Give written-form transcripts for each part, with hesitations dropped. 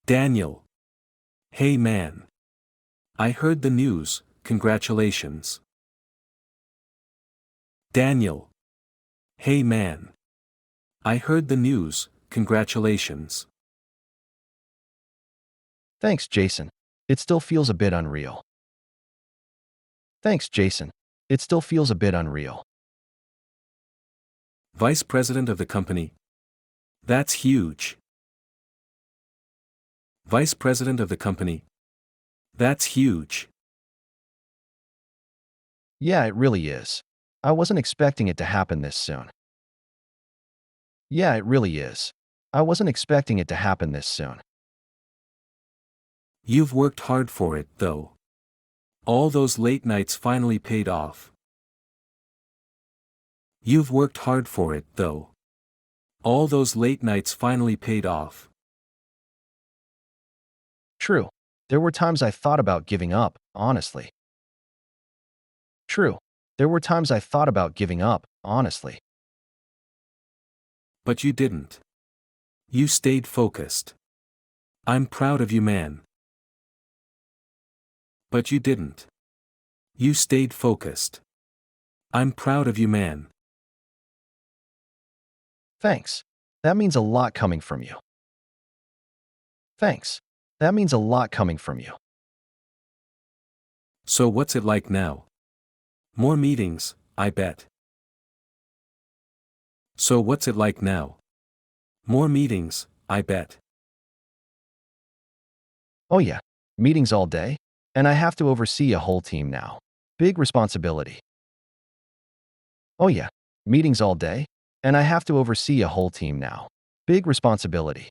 Daniel. Hey man. I heard the news, congratulations. Daniel. Hey man. I heard the news, congratulations. Thanks, Jason. It still feels a bit unreal. Thanks, Jason. It still feels a bit unreal. Vice President of the company. That's huge. Vice President of the company. That's huge. Yeah, it really is. I wasn't expecting it to happen this soon. Yeah, it really is. I wasn't expecting it to happen this soon. You've worked hard for it, though. All those late nights finally paid off. You've worked hard for it, though. All those late nights finally paid off. True. There were times I thought about giving up, honestly. True. There were times I thought about giving up, honestly. But you didn't. You stayed focused. I'm proud of you, man. But you didn't. You stayed focused. I'm proud of you, man. Thanks. That means a lot coming from you. Thanks. That means a lot coming from you. So what's it like now? More meetings, I bet. So what's it like now? More meetings, I bet. Oh yeah, meetings all day, and I have to oversee a whole team now. Big responsibility. Oh yeah, meetings all day, and I have to oversee a whole team now. Big responsibility.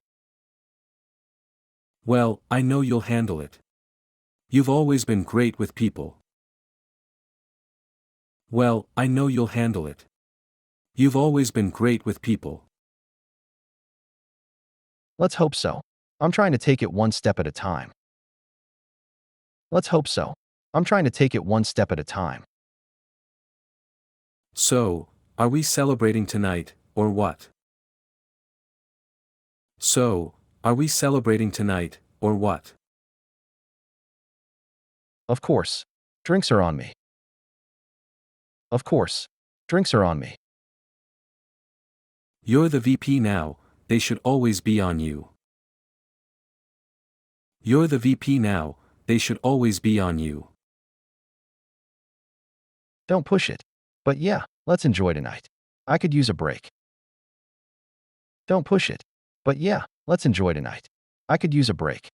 Well, I know you'll handle it. You've always been great with people. Well, I know you'll handle it. You've always been great with people. Let's hope so. I'm trying to take it one step at a time. Let's hope so. I'm trying to take it one step at a time. So, are we celebrating tonight, or what? So, are we celebrating tonight, or what? Of course. Drinks are on me. Of course. Drinks are on me. You're the VP now, they should always be on you. You're the VP now, they should always be on you. Don't push it. But yeah, let's enjoy tonight. I could use a break. Don't push it. But yeah, let's enjoy tonight. I could use a break.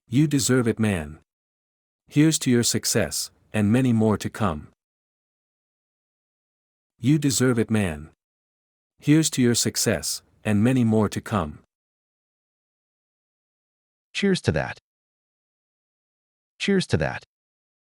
You deserve it, man. Here's to your success, and many more to come. You deserve it, man. Here's to your success, and many more to come. Cheers to that. Cheers to that.